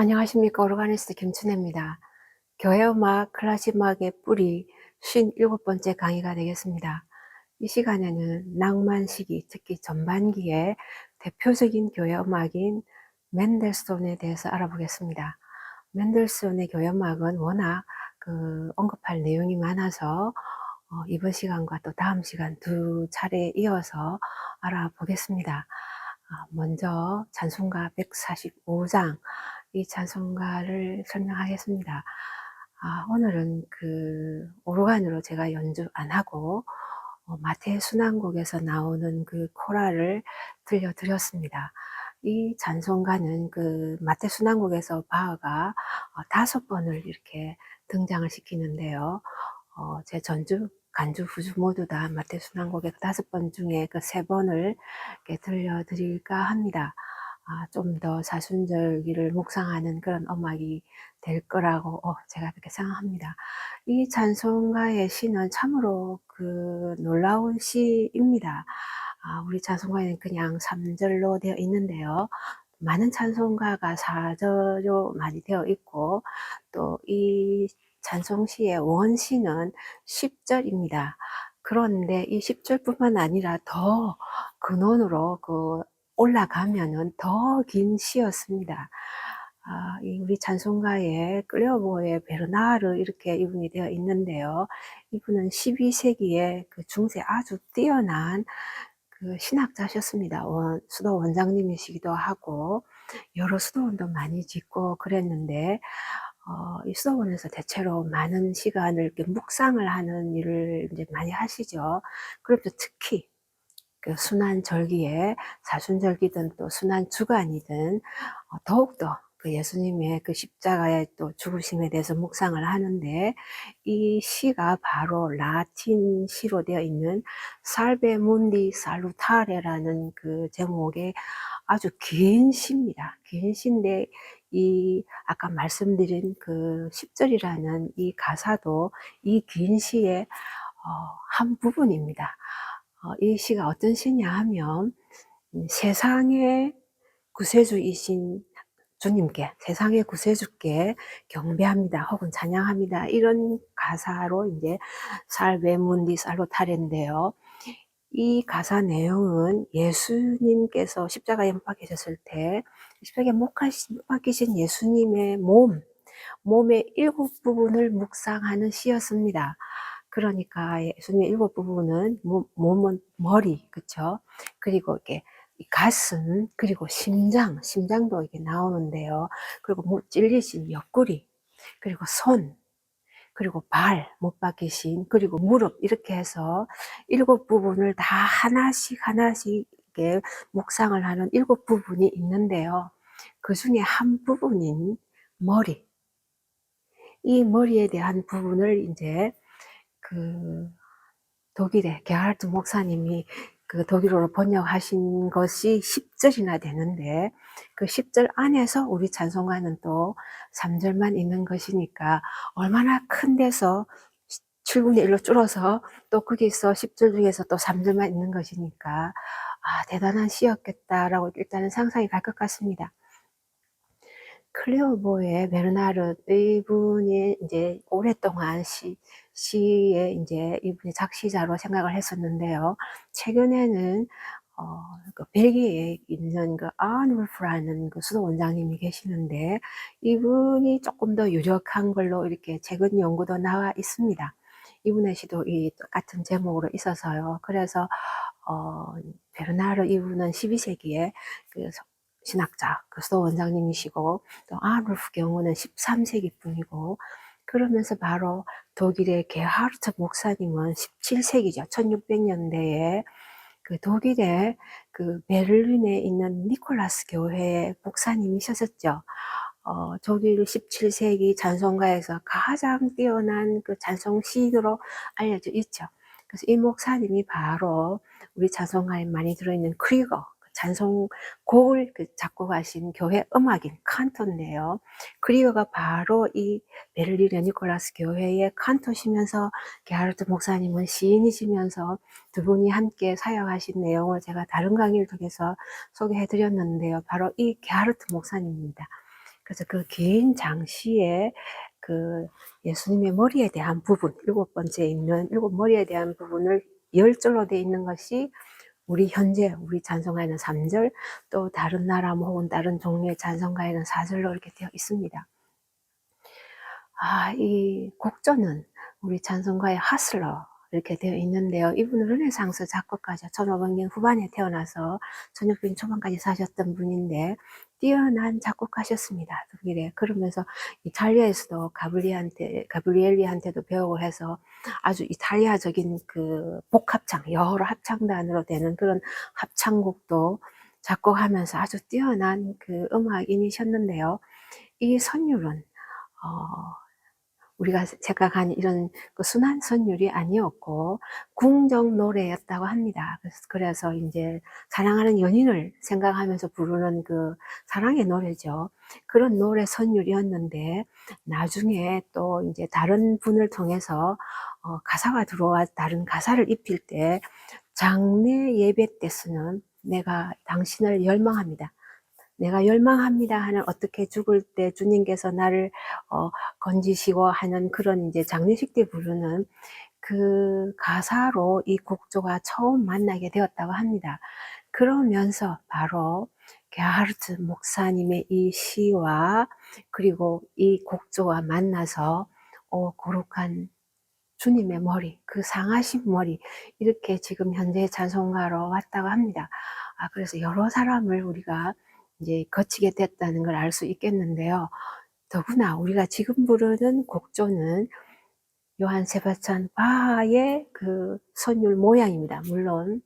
안녕하십니까. 오르가니스트 김춘혜입니다. 교회음악, 클래식 음악의 뿌리 57번째 강의가 되겠습니다. 이 시간에는 낭만 시기, 특히 전반기의 대표적인 교회음악인 맨델스존에 대해서 알아보겠습니다. 맨델스존의 교회음악은 워낙 언급할 내용이 많아서 이번 시간과 또 다음 시간 두 차례 이어서 알아보겠습니다. 먼저 찬송가 145장, 이 찬송가를 설명하겠습니다. 오늘은 오르간으로 제가 연주 안 하고 마태 순환곡에서 나오는 그 코랄을 들려드렸습니다. 이 찬송가는 마태 순환곡에서 바흐가 5번을 이렇게 등장을 시키는데요. 제 간주, 후주 모두 다 마태 순환곡의 5번 중에 그 3번을 이렇게 들려드릴까 합니다. 좀 더 사순절기를 묵상하는 그런 음악이 될 거라고 제가 그렇게 생각합니다. 이 찬송가의 시는 참으로 놀라운 시입니다. 우리 찬송가에는 그냥 3절로 되어 있는데요. 많은 찬송가가 4절로 많이 되어 있고, 또 이 찬송시의 원시는 10절입니다. 그런데 이 10절뿐만 아니라 더 근원으로 올라가면은 더 긴 시였습니다. 우리 찬송가에 클레오보의 베르나르 이렇게 이분이 되어 있는데요. 이분은 12세기에 중세 아주 뛰어난 신학자셨습니다. 수도 원장님이시기도 하고 여러 수도원도 많이 짓고 그랬는데 이 수도원에서 대체로 많은 시간을 이렇게 묵상을 하는 일을 이제 많이 하시죠. 그럼 또 특히 순환절기에 사순절기든 또 순환주간이든 더욱더 예수님의 십자가의 또 죽으심에 대해서 묵상을 하는데, 이 시가 바로 라틴 시로 되어 있는 살베 문디 살루타레라는 제목의 아주 긴 시입니다. 긴 시인데 아까 말씀드린 10절이라는 이 가사도 이 긴 시의 한 부분입니다. 이 시가 어떤 시냐 하면 세상의 구세주이신 주님께, 세상의 구세주께 경배합니다 혹은 찬양합니다, 이런 가사로 이제 살베 문디 살로타레인데요. 이 가사 내용은 예수님께서 십자가에 못 박히셨을 때 십자가에 못 박히신 예수님의 몸의 7부분을 묵상하는 시였습니다. 그러니까 예수님의 7부분은 몸은 머리, 그쵸? 그리고 이렇게 가슴, 그리고 심장도 이렇게 나오는데요. 그리고 찔리신 옆구리, 그리고 손, 그리고 발, 못 박히신, 그리고 무릎, 이렇게 해서 7부분을 다 하나씩 이렇게 묵상을 하는 7부분이 있는데요. 그 중에 한 부분인 머리, 이 머리에 대한 부분을 이제 독일의 게하르트 목사님이 독일어로 번역하신 것이 10절이나 되는데, 10절 안에서 우리 찬송가는 또 3절만 있는 것이니까 얼마나 큰 데서 7분의 1로 줄어서 또 거기서 10절 중에서 또 3절만 있는 것이니까 대단한 시였겠다라고 일단은 상상이 갈 것 같습니다. 클레오보의 베르나르, 이분이 이제 오랫동안 시에 이제 이분이 작시자로 생각을 했었는데요. 최근에는 벨기에에 있는 아놀프라는 수도 원장님이 계시는데, 이분이 조금 더 유력한 걸로 이렇게 최근 연구도 나와 있습니다. 이분의 시도 이 똑같은 제목으로 있어서요. 그래서 베르나르 이분은 12세기에 신학자, 수도 원장님이시고, 또 아놀프 경우는 13세기 분이고, 그러면서 바로 독일의 게하르트 목사님은 17세기죠. 1600년대에 독일의 베를린에 있는 니콜라스 교회 목사님이셨었죠. 독일 17세기 찬송가에서 가장 뛰어난 찬송 시인으로 알려져 있죠. 그래서 이 목사님이 바로 우리 찬송가에 많이 들어있는 크리거, 찬송곡을 작곡하신 교회 음악인 칸토인데요. 크리거가 바로 이 베를린의 니콜라스 교회의 칸토시면서 게하르트 목사님은 시인이시면서 두 분이 함께 사역하신 내용을 제가 다른 강의를 통해서 소개해 드렸는데요. 바로 이 게하르트 목사님입니다. 그래서 그 긴 장시에 그 예수님의 머리에 대한 부분, 7번째 있는 7머리에 대한 부분을 10절로 되어 있는 것이 우리 현재 우리 찬송가에는 3절, 또 다른 나라 혹은 다른 종류의 찬송가에는 4절로 이렇게 되어 있습니다. 이 곡조는 우리 찬송가의 하슬러 이렇게 되어 있는데요. 이분은 르네상스 작곡가죠. 1500년 후반에 태어나서 1600년 초반까지 사셨던 분인데 뛰어난 작곡가셨습니다. 독일에. 그러면서 이탈리아에서도 가브리엘리한테도 배우고 해서 아주 이탈리아적인 그 복합창, 여러 합창단으로 되는 그런 합창곡도 작곡하면서 아주 뛰어난 그 음악인이셨는데요. 이 선율은 우리가 생각한 이런 그 순한 선율이 아니었고 궁정 노래였다고 합니다. 그래서 이제 사랑하는 연인을 생각하면서 부르는 그 사랑의 노래죠. 그런 노래 선율이었는데 나중에 또 이제 다른 분을 통해서 가사가 들어와 다른 가사를 입힐 때 장례 예배 때 쓰는 내가 당신을 열망합니다. 내가 열망합니다 하는 어떻게 죽을 때 주님께서 나를 건지시고 하는 그런 이제 장례식 때 부르는 그 가사로 이 곡조가 처음 만나게 되었다고 합니다. 그러면서 바로 게하르트 목사님의 이 시와 그리고 이 곡조와 만나서 거룩한 주님의 머리, 그 상하신 머리, 이렇게 지금 현재 찬송가로 왔다고 합니다. 그래서 여러 사람을 우리가 이제 거치게 됐다는 걸 알 수 있겠는데요. 더구나 우리가 지금 부르는 곡조는 요한 세바스찬 바하의 그 선율 모양입니다. 물론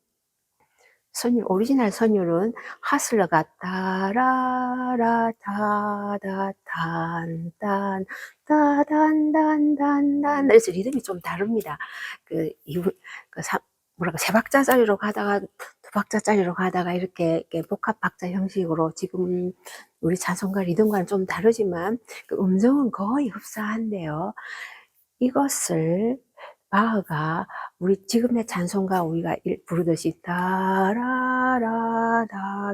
선율, 오리지널 선율은 하슬러가 따라라 다다 단단 따단단단단 그래서 리듬이 좀 다릅니다. 세 박자짜리로 가다가 두 박자짜리로 가다가 이렇게 복합 박자 형식으로 지금 우리 찬송가 리듬과는 좀 다르지만 그 음정은 거의 흡사한데요. 이것을 바흐가 우리 지금의 찬송가 우리가 부르듯이 따라라라다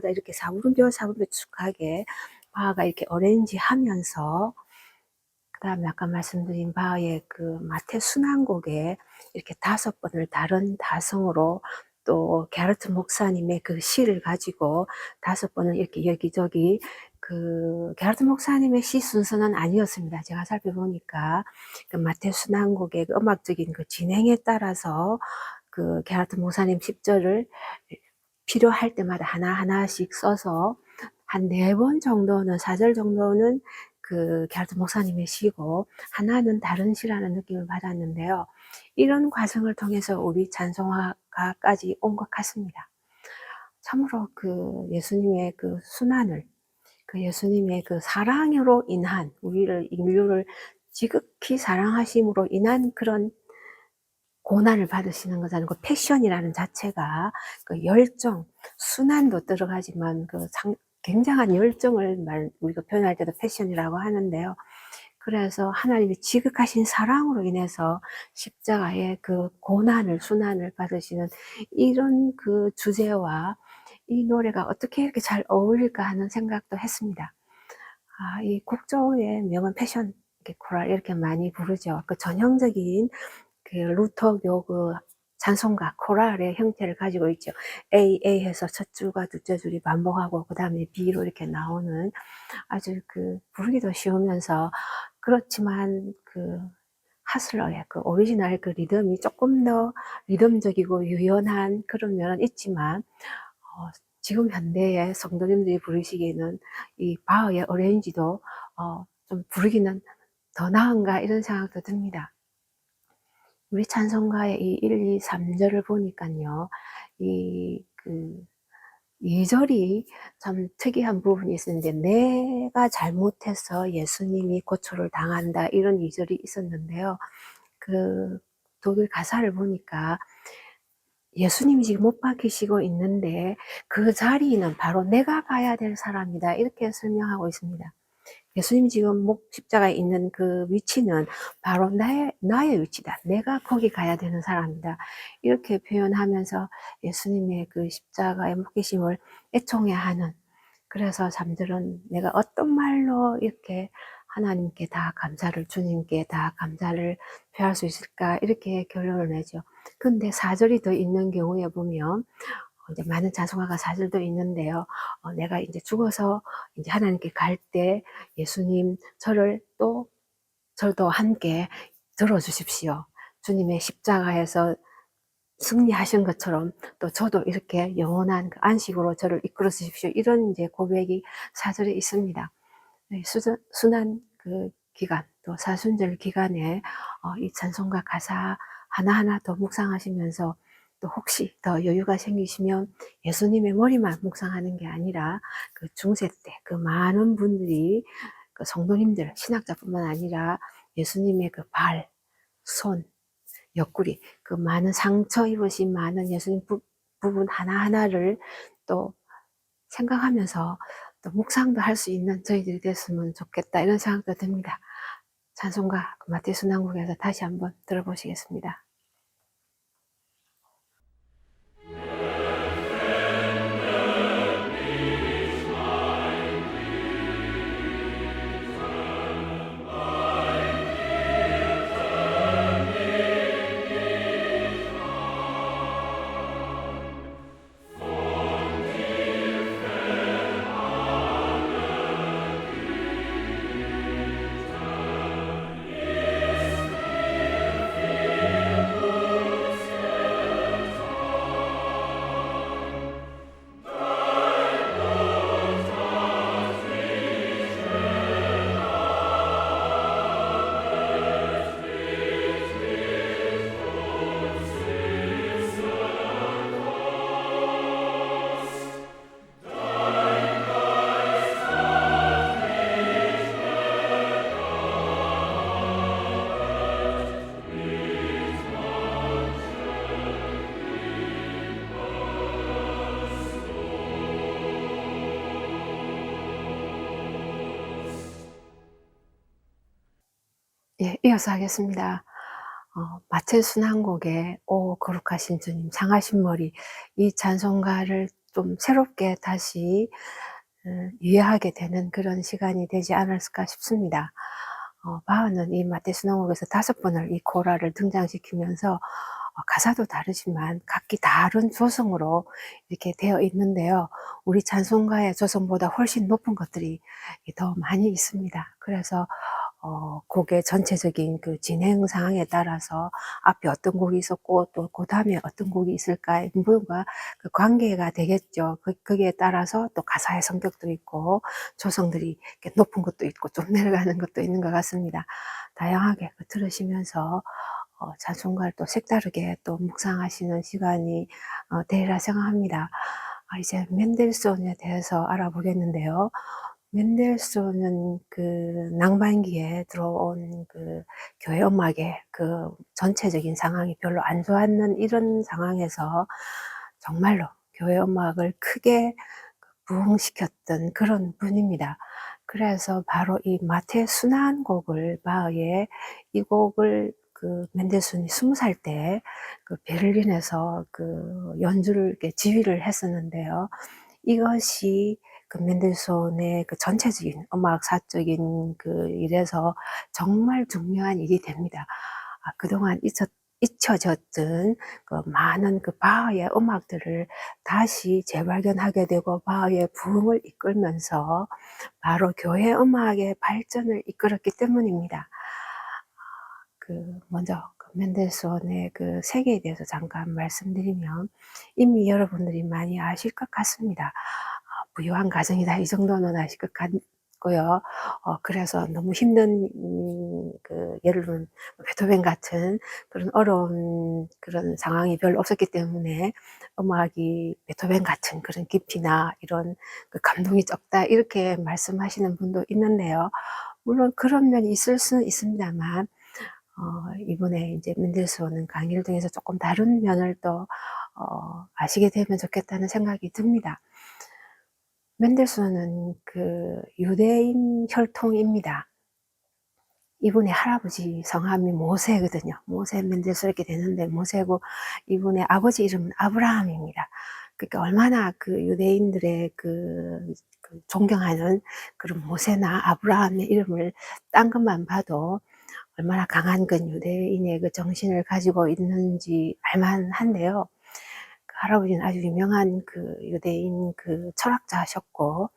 이렇게 4분음표 4분음표 축하게 바흐가 이렇게 어레인지 하면서 그 다음에 아까 말씀드린 바흐의 그 마태 순환곡에 이렇게 5번을 다른 다성으로 또 게하르트 목사님의 그 시를 가지고 5번을 이렇게 여기저기 그 게하르트 목사님의 시 순서는 아니었습니다. 제가 살펴보니까 그 마태 순환곡의 그 음악적인 그 진행에 따라서 그 게하르트 목사님 10절을 필요할 때마다 하나하나씩 써서 한 4번 정도는 4절 정도는 그 게하르트 목사님의 시고 하나는 다른 시라는 느낌을 받았는데요. 이런 과정을 통해서 우리 찬송가까지 온 것 같습니다. 참으로 그 예수님의 그 순환을 그 예수님의 그 사랑으로 인한 인류를 지극히 사랑하심으로 인한 그런 고난을 받으시는 거잖아요. 그 패션이라는 자체가 그 열정, 순환도 들어가지만 그 굉장한 열정을 우리가 표현할 때도 패션이라고 하는데요. 그래서 하나님이 지극하신 사랑으로 인해서 십자가의 그 고난을, 순환을 받으시는 이런 그 주제와 이 노래가 어떻게 이렇게 잘 어울릴까 하는 생각도 했습니다. 이 곡조의 명은 패션 코랄 이렇게 많이 부르죠. 그 전형적인 그 루터교 그 찬송가 코랄의 형태를 가지고 있죠. A 해서 첫 줄과 둘째 줄이 반복하고 그 다음에 B로 이렇게 나오는 아주 그 부르기도 쉬우면서 그렇지만 그 하슬러의 그 오리지널 그 리듬이 조금 더 리듬적이고 유연한 그런 면은 있지만 지금 현대의 성도님들이 부르시기에는 이 바흐의 어레인지도 좀 부르기는 더 나은가 이런 생각도 듭니다. 우리 찬송가의 이 1, 2, 3절을 보니까요, 이 2절이 참 특이한 부분이 있었는데, 내가 잘못해서 예수님이 고초를 당한다, 이런 2절이 있었는데요. 그 독일 가사를 보니까 예수님이 지금 못 박히시고 있는데 그 자리는 바로 내가 가야 될 사람이다, 이렇게 설명하고 있습니다. 예수님이 지금 십자가에 있는 그 위치는 바로 나의 위치다. 내가 거기 가야 되는 사람이다. 이렇게 표현하면서 예수님의 그 십자가의 못 계심을 애통해하는 그래서 3절은 내가 어떤 말로 이렇게 하나님께 다 감사를, 주님께 다 감사를 표할 수 있을까, 이렇게 결론을 내죠. 근데 4절이 더 있는 경우에 보면 이제 많은 찬송가가 4절도 있는데요. 내가 이제 죽어서 이제 하나님께 갈 때 예수님 저도 함께 들어주십시오. 주님의 십자가에서 승리하신 것처럼 또 저도 이렇게 영원한 그 안식으로 저를 이끌어 주십시오. 이런 이제 고백이 4절에 있습니다. 네, 순환 그 기간, 또 사순절 기간에 이 찬송가 가사 하나하나 더 묵상하시면서, 또 혹시 더 여유가 생기시면 예수님의 머리만 묵상하는 게 아니라 그 중세 때 그 많은 분들이, 그 성도님들, 신학자뿐만 아니라 예수님의 그 발, 손, 옆구리, 그 많은 상처 입으신 많은 예수님 부분 하나하나를 또 생각하면서 또 묵상도 할 수 있는 저희들이 됐으면 좋겠다, 이런 생각도 듭니다. 찬송가 마태오 순환곡에서 다시 한번 들어보시겠습니다. 예, 이어서 하겠습니다. 마태 순환곡의 오 거룩하신 주님, 상하신 머리, 이 찬송가를 좀 새롭게 다시 이해하게 되는 그런 시간이 되지 않았을까 싶습니다. 바흐는 이 마태 순환곡에서 5번을 이 코라를 등장시키면서 가사도 다르지만 각기 다른 조성으로 이렇게 되어 있는데요. 우리 찬송가의 조성보다 훨씬 높은 것들이 더 많이 있습니다. 그래서 곡의 전체적인 그 진행 상황에 따라서 앞에 어떤 곡이 있었고 또 그 다음에 어떤 곡이 있을까의 부분과 그 관계가 되겠죠. 거기에 따라서 또 가사의 성격도 있고 조성들이 이렇게 높은 것도 있고 좀 내려가는 것도 있는 것 같습니다. 다양하게 들으시면서 찬송가를 또 색다르게 또 묵상하시는 시간이 되리라 생각합니다. 이제 맨델손에 대해서 알아보겠는데요. 맨델손은 그 낭만기에 들어온 그 교회 음악의 그 전체적인 상황이 별로 안 좋았는 이런 상황에서 정말로 교회 음악을 크게 부흥시켰던 그런 분입니다. 그래서 바로 이 마태 순환곡을 바흐의 이 곡을 그 맨델슨이 20살 때 그 베를린에서 그 연주를 이렇게 지휘를 했었는데요. 이것이 그 맨델손의 그 전체적인 음악사적인 그 일에서 정말 중요한 일이 됩니다. 그동안 잊혀졌던 그 많은 그 바흐의 음악들을 다시 재발견하게 되고 바흐의 부흥을 이끌면서 바로 교회 음악의 발전을 이끌었기 때문입니다. 먼저 그 맨델손의 그 세계에 대해서 잠깐 말씀드리면 이미 여러분들이 많이 아실 것 같습니다. 부유한 가정이다, 이 정도는 아실 것 같고요. 그래서 너무 힘든 예를 들면 베토벤 같은 그런 어려운 그런 상황이 별로 없었기 때문에 음악이 베토벤 같은 그런 깊이나 이런 그 감동이 적다, 이렇게 말씀하시는 분도 있는데요. 물론 그런 면이 있을 수는 있습니다만 이번에 이제 맨델스원은 강의를 통해서 조금 다른 면을 또 아시게 되면 좋겠다는 생각이 듭니다. 맨델스원은 그 유대인 혈통입니다. 이분의 할아버지 성함이 모세거든요. 모세 맨델스 이렇게 되는데 모세고, 이분의 아버지 이름은 아브라함입니다. 그러니까 얼마나 그 유대인들의 그 존경하는 그런 모세나 아브라함의 이름을 딴 것만 봐도 얼마나 강한 그 유대인의 그 정신을 가지고 있는지 알만한데요. 그 할아버지는 아주 유명한 그 유대인 그 철학자셨고,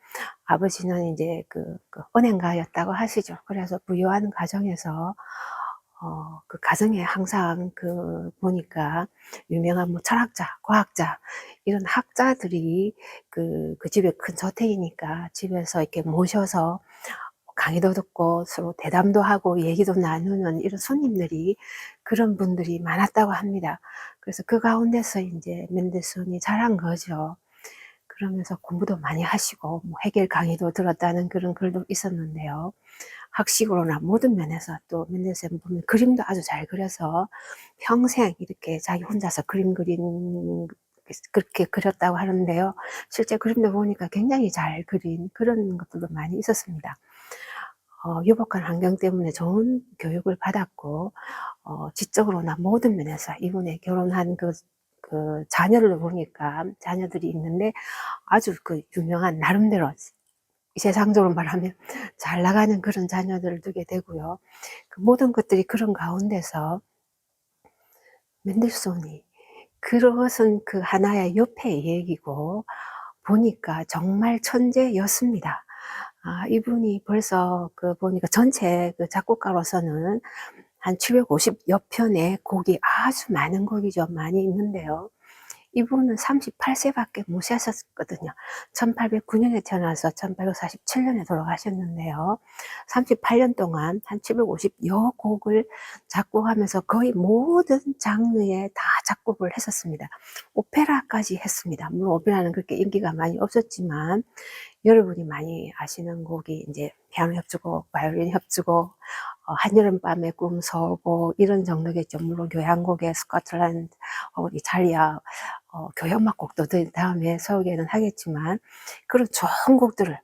아버지는 이제 그 은행가였다고 하시죠. 그래서 부유한 가정에서 그 가정에 항상 보니까 유명한 뭐 철학자, 과학자, 이런 학자들이 그 집에 큰 저택이니까 집에서 이렇게 모셔서 강의도 듣고 서로 대담도 하고 얘기도 나누는 이런 손님들이, 그런 분들이 많았다고 합니다. 그래서 그 가운데서 인제 맨델슨이 자란 거죠. 그러면서 공부도 많이 하시고 뭐 해겔 강의도 들었다는 그런 글도 있었는데요. 학식으로나 모든 면에서 또 맨델슨 보면 그림도 아주 잘 그려서 평생 이렇게 자기 혼자서 그림 그렇게 그렸다고 하는데요. 실제 그림도 보니까 굉장히 잘 그린 그런 것들도 많이 있었습니다. 유복한 환경 때문에 좋은 교육을 받았고, 지적으로나 모든 면에서 이분의 결혼한 그 자녀를 보니까, 자녀들이 있는데 아주 그 유명한, 나름대로 세상적으로 말하면 잘 나가는 그런 자녀들을 두게 되고요. 그 모든 것들이 그런 가운데서 맨델손이, 그것은 그 하나의 옆의 얘기고 보니까 정말 천재였습니다. 이분이 벌써 보니까 전체 그 작곡가로서는 한 750여 편의 곡이, 아주 많은 곡이죠. 많이 있는데요. 이분은 38세 밖에 못 사셨거든요. 1809년에 태어나서 1847년에 돌아가셨는데요. 38년 동안 한 750여 곡을 작곡하면서 거의 모든 장르에 다 작곡을 했었습니다. 오페라까지 했습니다. 물론 오페라는 그렇게 인기가 많이 없었지만, 여러분이 많이 아시는 곡이 이제 피아노 협주곡, 바이올린 협주곡, 한여름밤의 꿈, 서울곡, 이런 정도겠죠. 물론 교향곡의 스코틀랜드 혹은 이탈리아 교향악곡도 다음에 서울에는 하겠지만, 그런 좋은 곡들을,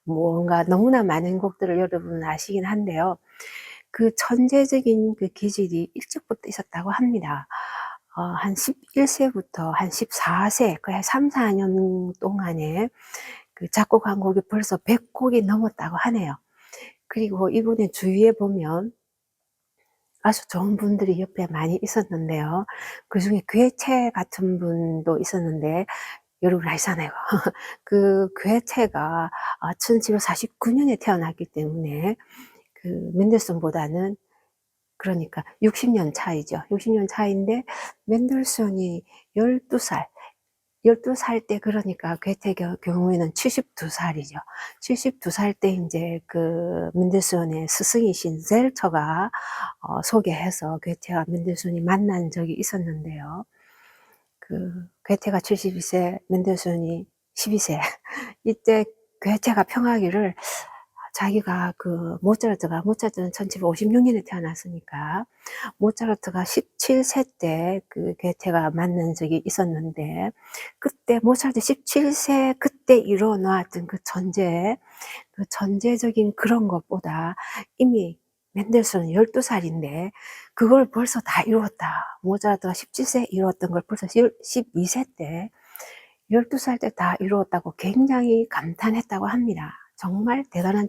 뭔가 너무나 많은 곡들을 여러분은 아시긴 한데요. 그 천재적인 그 기질이 일찍부터 있었다고 합니다. 한 11세부터 한 14세, 거의 3-4년 동안에 그 작곡한 곡이 벌써 100곡이 넘었다고 하네요. 그리고 이분의 주위에 보면 아주 좋은 분들이 옆에 많이 있었는데요. 그중에 괴체 같은 분도 있었는데, 여러분 아시잖아요. 그 괴체가 1749년에 태어났기 때문에 맨델슨보다는, 그러니까 60년 차이죠. 60년 차이인데 맨델슨이 12살, 12살 때, 그러니까 괴테 경우에는 72살이죠. 72살 때 인제 맨델슨의 스승이신 젤처가 소개해서 괴테와 맨델슨이 만난 적이 있었는데요. 괴테가 72세, 맨델슨이 12세. 이때 괴테가 평하기를, 자기가 모차르트는 1756년에 태어났으니까 모차르트가 17세 때 괴테가 만난 적이 있었는데, 그때 모차르트 17세 그때 이뤄놓았던 그 천재적인 그런 것보다, 이미 맨델슨은 12살인데 그걸 벌써 다 이루었다. 모차르트가 17세에 이루었던 걸 벌써 12세 때, 12살 때 다 이루었다고 굉장히 감탄했다고 합니다. 정말 대단한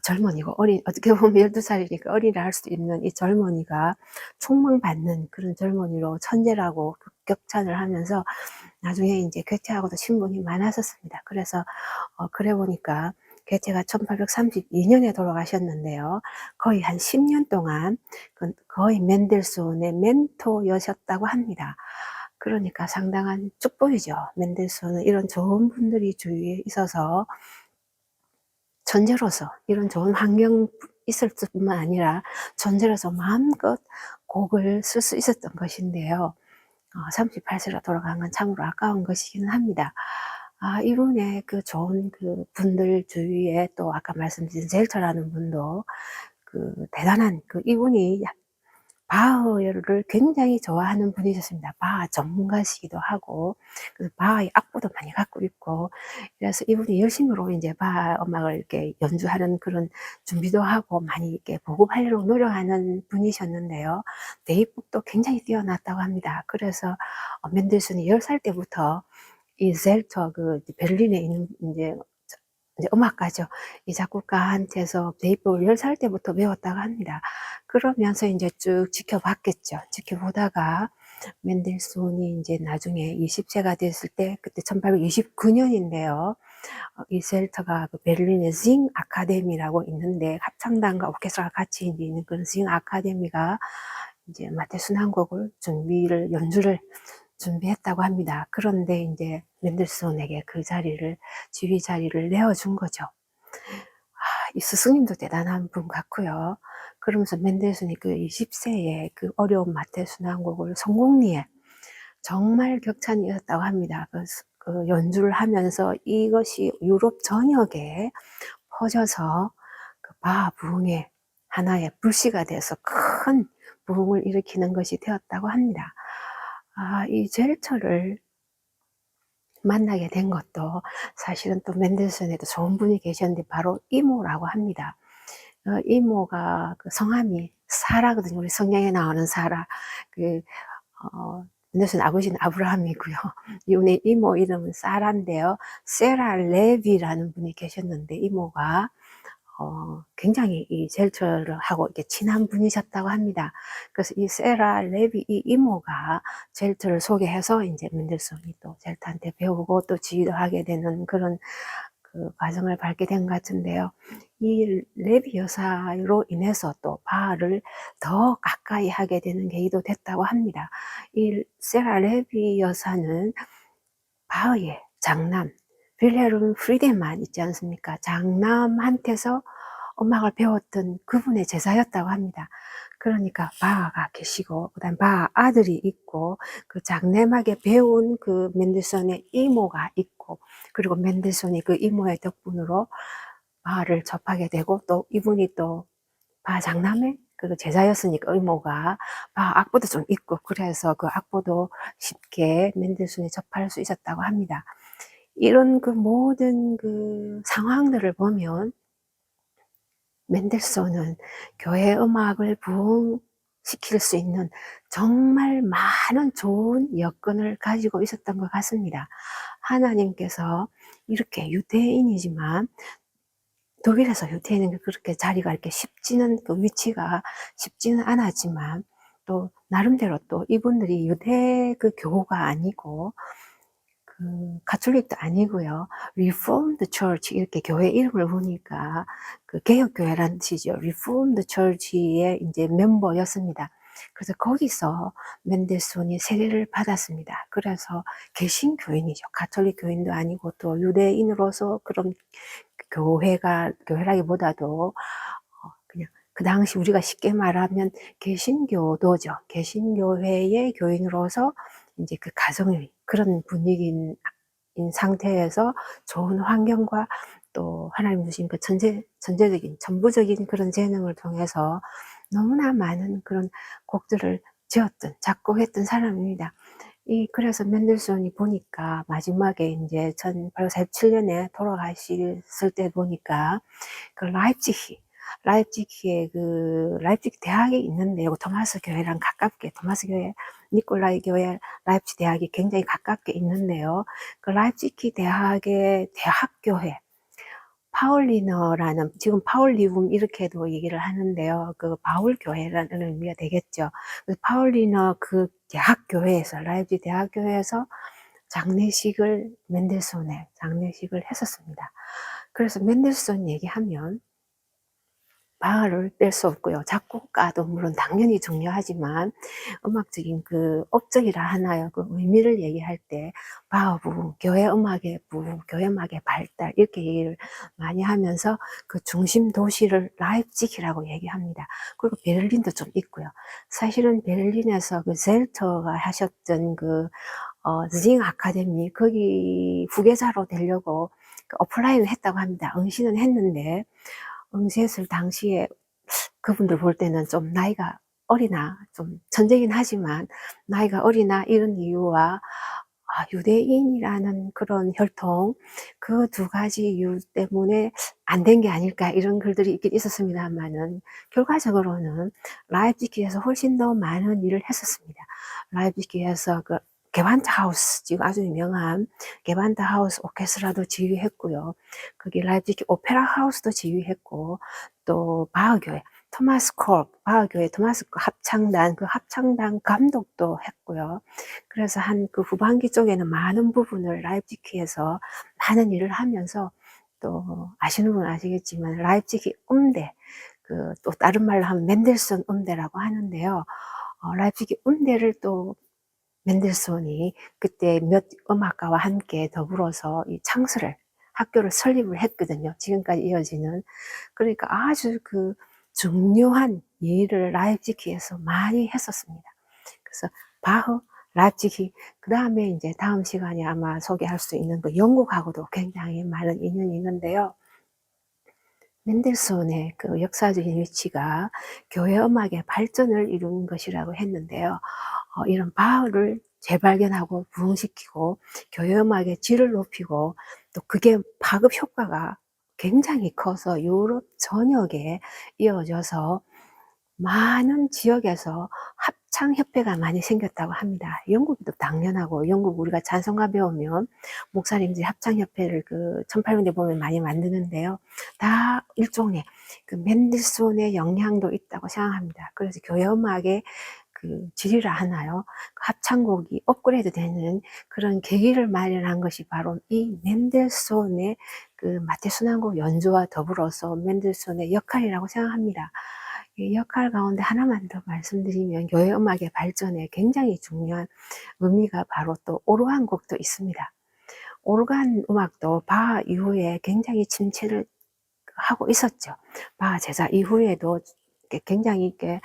젊은이고, 어떻게 보면 12살이니까 어리라 할 수도 있는 이 젊은이가 촉망받는 그런 젊은이로 천재라고 격찬을 하면서, 나중에 인제 괴테하고도 친분이 많았었습니다. 그래서 그래 보니까 괴테가 1832년에 돌아가셨는데요. 거의 한 10년 동안 거의 맨델슨의 멘토여셨다고 합니다. 그러니까 상당한 축복이죠. 맨델슨은 이런 좋은 분들이 주위에 있어서 존재로서 이런 좋은 환경 있을 뿐만 아니라 존재로서 마음껏 곡을 쓸 수 있었던 것인데요. 38세로 돌아간 건 참으로 아까운 것이기는 합니다. 이분의 그 좋은 분들 주위에 또 아까 말씀드린 젤터라는 분도 대단한 이분이 바흐를 굉장히 좋아하는 분이셨습니다. 바하 전문가시기도 하고, 그래서 바하의 악보도 많이 갖고 있고, 그래서 이분이 열심으로 이제 바하 음악을 이렇게 연주하는 그런 준비도 하고 많이 이렇게 보급하려고 노력하는 분이셨는데요. 대입법도 굉장히 뛰어났다고 합니다. 그래서 맨델슨이 10살 때부터 이 젤터 베를린에 있는 이제 음악가죠. 이 작곡가한테서 베이토벤을 10살 때부터 배웠다고 합니다. 그러면서 이제 쭉 지켜봤겠죠. 지켜보다가 맨델스존이 이제 나중에 20세가 됐을 때, 그때 1829년인데요. 이 젤터가 베를린의 징 아카데미라고 있는데, 합창단과 오케스트라가 같이 있는 그런 징 아카데미가 이제 마테슨 한 곡을 연주를 준비했다고 합니다. 그런데 이제 맨델스존에게 그 자리를, 지휘 자리를 내어준 거죠. 이 스승님도 대단한 분 같고요. 그러면서 맨델슨이 그 20세에 그 어려운 마테슨 한 곡을 성공리에 정말 격찬이 있었다고 합니다. 그 연주를 하면서 이것이 유럽 전역에 퍼져서 그 바하 부흥의 하나의 불씨가 돼서 큰 부흥을 일으키는 것이 되었다고 합니다. 이 젤처를 만나게 된 것도 사실은 또 맨델슨에도 좋은 분이 계셨는데 바로 이모라고 합니다. 이모가 그 성함이 사라거든요. 우리 성경에 나오는 사라. 맨델슨 아버지는 아브라함이고요. 이분의 이모 이름은 사라인데요. 세라 레비라는 분이 계셨는데 이모가 굉장히 이 젤처하고 이렇게 친한 분이셨다고 합니다. 그래서 이 세라 레비 이 이모가 젤처를 소개해서 이제 맨델슨이 또 젤트한테 배우고 또 지휘도 하게 되는 그런 그 과정을 밟게 된 것 같은데요. 이 레비 여사로 인해서 또 바하를 더 가까이 하게 되는 계기도 됐다고 합니다. 이 세라 레비 여사는 바하의 장남 윌헬름 프리데만 있지 않습니까? 장남한테서 음악을 배웠던 그분의 제자였다고 합니다. 그러니까 바하가 계시고 그다음 바하 아들이 있고 그 장남에게 배운 그 맨델슨의 이모가 있고 그리고 맨델슨이 그 이모의 덕분으로 바하를 접하게 되고 또 이분이 또 바하 장남의 그 제자였으니까 이모가 바하 악보도 좀 있고 그래서 그 악보도 쉽게 맨델슨이 접할 수 있었다고 합니다. 이런 그 모든 그 상황들을 보면 맨델슨은 교회 음악을 부흥시킬 수 있는 정말 많은 좋은 여건을 가지고 있었던 것 같습니다. 하나님께서 이렇게 유대인이지만 독일에서 유대인은 그렇게 자리가 이렇게 쉽지는 그 위치가 쉽지는 않았지만 또 나름대로 또 이분들이 유대 그 교가 아니고 그 가톨릭도 아니고요. Reformed Church 이렇게 교회 이름을 보니까 그 개혁교회라는 뜻이죠. Reformed Church의 이제 멤버였습니다. 그래서 거기서 맨델슨이 세례를 받았습니다. 그래서 개신교인이죠. 가톨릭 교인도 아니고 또 유대인으로서 그런 교회라기보다도 그냥 그 당시 우리가 쉽게 말하면 개신교도죠. 개신교회의 교인으로서 이제 그 가정의 그런 분위기인 상태에서 좋은 환경과 또 하나님 주신 그 전부적인 그런 재능을 통해서 너무나 많은 그런 곡들을 작곡했던 사람입니다. 그래서 맨델슨이 보니까 마지막에 이제 1847년에 돌아가셨을 때 보니까 그 라입지히에 그 라입지히 대학이 있는데요. 토마스 교회랑 가깝게 토마스 교회, 니콜라이 교회, 라입지히 대학이 굉장히 가깝게 있는데요. 그 라입지히 대학의 대학교회 파울리너라는 지금 파울리움 이렇게도 얘기를 하는데요. 그 바울 교회라는 의미가 되겠죠. 그래서 파울리너 그 대학교회에서 라입지히 대학교회에서 맨델슨의 장례식을 했었습니다. 그래서 맨델슨 얘기하면 바하를 뺄 수 없고요. 작곡가도 물론 당연히 중요하지만 음악적인 그 업적이라 하나요. 그 의미를 얘기할 때 바하 부흥, 교회 음악의 부흥, 교회 음악의 발달 이렇게 얘기를 많이 하면서 그 중심 도시를 라입지히라고 얘기합니다. 그리고 베를린도 좀 있고요. 사실은 베를린에서 그 젤터가 하셨던 징 아카데미 거기 후계자로 되려고 어플라이를 했다고 합니다. 응시는 했는데 응시했을 당시에 그분들 볼 때는 좀 나이가 어리나 좀 천재긴 하지만 나이가 어리나 이런 이유와 유대인이라는 그런 혈통 그 두 가지 이유 때문에 안 된 게 아닐까 이런 글들이 있긴 있었습니다만은 결과적으로는 라입지히에서 훨씬 더 많은 일을 했었습니다. 라입지히에서 그 게반트 하우스, 지금 아주 유명한 게반트 하우스 오케스트라도 지휘했고요. 거기 라이프치히 오페라 하우스도 지휘했고, 또 바흐교회 토마스 콜, 바흐교회 토마스 콜 합창단, 그 합창단 감독도 했고요. 그래서 한 그 후반기 쪽에는 많은 부분을 라이프치히에서 많은 일을 하면서, 또 아시는 분은 아시겠지만 라이프치히 음대, 그 또 다른 말로 하면 맨델슨 음대라고 하는데요. 라이프치히 음대를 또 맨델손이 그때 몇 음악가와 함께 더불어서 이 창설을, 학교를 설립을 했거든요. 지금까지 이어지는. 그러니까 아주 그 중요한 일을 라이프치히에서 많이 했었습니다. 그래서 바흐, 라이프치히, 그 다음에 이제 다음 시간에 아마 소개할 수 있는 그 영국하고도 굉장히 많은 인연이 있는데요. 맨델손의 그 역사적인 위치가 교회 음악의 발전을 이룬 것이라고 했는데요. 이런 바흐를 재발견하고 부흥시키고 교회 음악의 질을 높이고, 또 그게 파급 효과가 굉장히 커서 유럽 전역에 이어져서 많은 지역에서 합창협회가 많이 생겼다고 합니다. 영국도 당연하고, 영국 우리가 찬송가 배우면 목사님들이 합창협회를 그 1800년대 보면 많이 만드는데요. 다 일종의 그 맨델손의 영향도 있다고 생각합니다. 그래서 교회 음악의 그 질이라 하나요? 합창곡이 업그레이드 되는 그런 계기를 마련한 것이 바로 이 맨델손의 그 마태순환곡 연주와 더불어서 맨델손의 역할이라고 생각합니다. 이 역할 가운데 하나만 더 말씀드리면 교회 음악의 발전에 굉장히 중요한 의미가 바로 또 오르간 곡도 있습니다. 오르간 음악도 바하 이후에 굉장히 침체를 하고 있었죠. 바하 제자 이후에도 굉장히 이렇게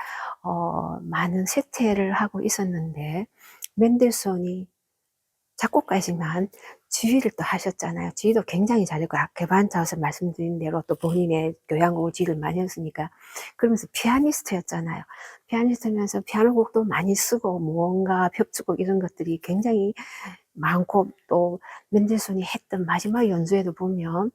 많은 쇠퇴를 하고 있었는데, 맨델손이 작곡가이지만 지휘를 또 하셨잖아요. 지휘도 굉장히 잘했고, 개반차에서 말씀드린 대로 또 본인의 교향곡을 지휘를 많이 했으니까. 그러면서 피아니스트였잖아요. 피아니스트면서 피아노곡도 많이 쓰고, 무언가 협주곡 이런 것들이 굉장히 많고, 또 맨델손이 했던 마지막 연주에도 보면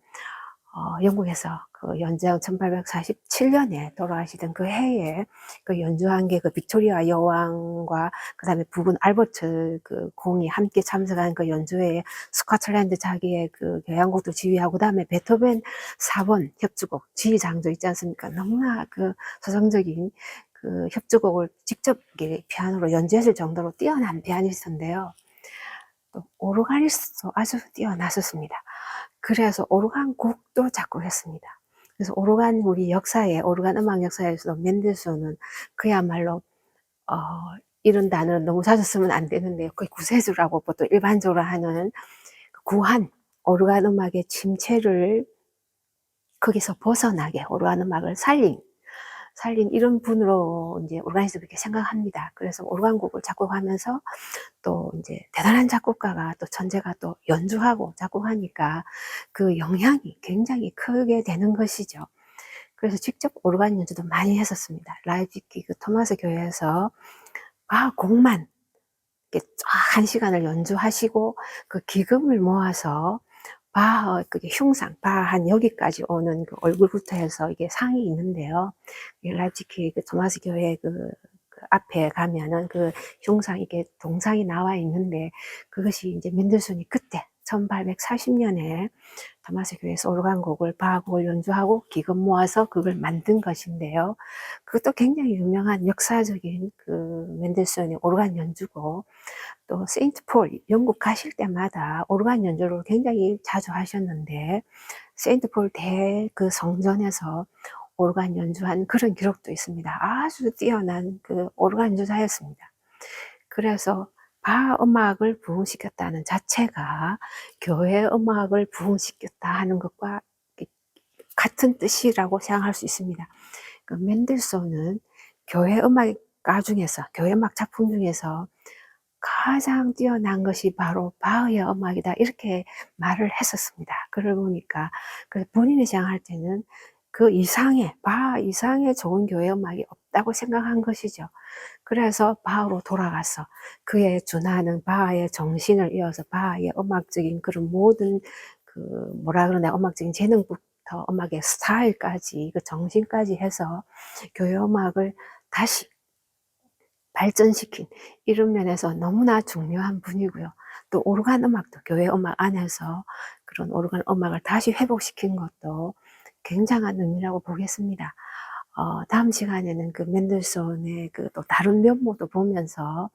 영국에서 그 연장 1847년에 돌아가시던 그 해에 그 연주한 게 그 빅토리아 여왕과 그 다음에 부군 알버트 그 공이 함께 참석한 그 연주회에 스코틀랜드 자기의 그 교향곡도 지휘하고, 그 다음에 베토벤 4번 협주곡 지휘장도 있지 않습니까? 너무나 그 서정적인 그 협주곡을 직접 피아노로 연주했을 정도로 뛰어난 피아니스트인데요. 또 오르가니스트도 아주 뛰어났었습니다. 그래서 오르간 곡도 작곡했습니다. 그래서 오르간 우리 역사에, 오르간 음악 역사에서도 맨델손은 그야말로 이런 단어를 너무 자주 쓰면 안 되는데, 거의 구세주라고 보통 일반적으로 하는 구한 오르간 음악의 침체를 거기서 벗어나게 오르간 음악을 살린 이런 분으로 이제 오르가니스트 그렇게 생각합니다. 그래서 오르간 곡을 작곡하면서 또 이제 대단한 작곡가가 또 천재가 또 연주하고 작곡하니까 그 영향이 굉장히 크게 되는 것이죠. 그래서 직접 오르간 연주도 많이 했었습니다. 라이프치히 그 토마스 교회에서 곡만 이렇게 쫙 1시간을 연주하시고, 그 기금을 모아서 그게 흉상, 한 여기까지 오는 그 얼굴부터 해서 이게 상이 있는데요. 라이프치히 그 토마스 교회 그 앞에 가면은 그 흉상, 이게 동상이 나와 있는데, 그것이 이제 맨델손이 그때 1840년에 토마스 교회에서 오르간 곡을 바하곡을 연주하고 기금 모아서 그걸 만든 것인데요. 그것도 굉장히 유명한 역사적인 그 맨델손의 오르간 연주고, 또 세인트 폴 영국 가실 때마다 오르간 연주를 굉장히 자주 하셨는데, 세인트 폴 대 그 성전에서 오르간 연주한 그런 기록도 있습니다. 아주 뛰어난 그 오르간 연주자였습니다. 그래서 바하 음악을 부흥시켰다는 자체가 교회 음악을 부흥시켰다 하는 것과 같은 뜻이라고 생각할 수 있습니다. 그 맨델손은 교회 음악가 중에서, 교회 음악 작품 중에서 가장 뛰어난 것이 바로 바흐의 음악이다, 이렇게 말을 했었습니다. 그러고 보니까 본인이 생각할 때는 그 이상의, 바하 이상의 좋은 교회 음악이 없다고 생각한 것이죠. 그래서 바흐로 돌아가서 그에 준하는 바하의 정신을 이어서 바하의 음악적인 그런 모든 그 뭐라 그러나 음악적인 재능부터 음악의 스타일까지 그 정신까지 해서 교회 음악을 다시 발전시킨 이런 면에서 너무나 중요한 분이고요. 또 오르간 음악도 교회 음악 안에서 그런 오르간 음악을 다시 회복시킨 것도 굉장한 의미라고 보겠습니다. 다음 시간에는 그 맨델손의 그 또 다른 면모도 보면서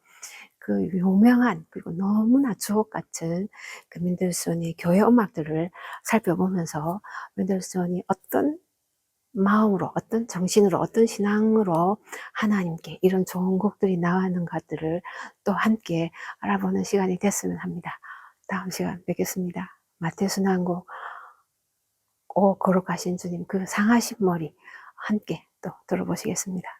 그 유명한 그리고 너무나 주옥 같은 그 맨델손의 교회 음악들을 살펴보면서 맨델손이 어떤 마음으로, 어떤 정신으로, 어떤 신앙으로 하나님께 이런 좋은 곡들이 나가는 것들을 또 함께 알아보는 시간이 됐으면 합니다. 다음 시간 뵙겠습니다. 마태순환곡 오 거룩하신 주님 그 상하신 머리 함께 또 들어보시겠습니다.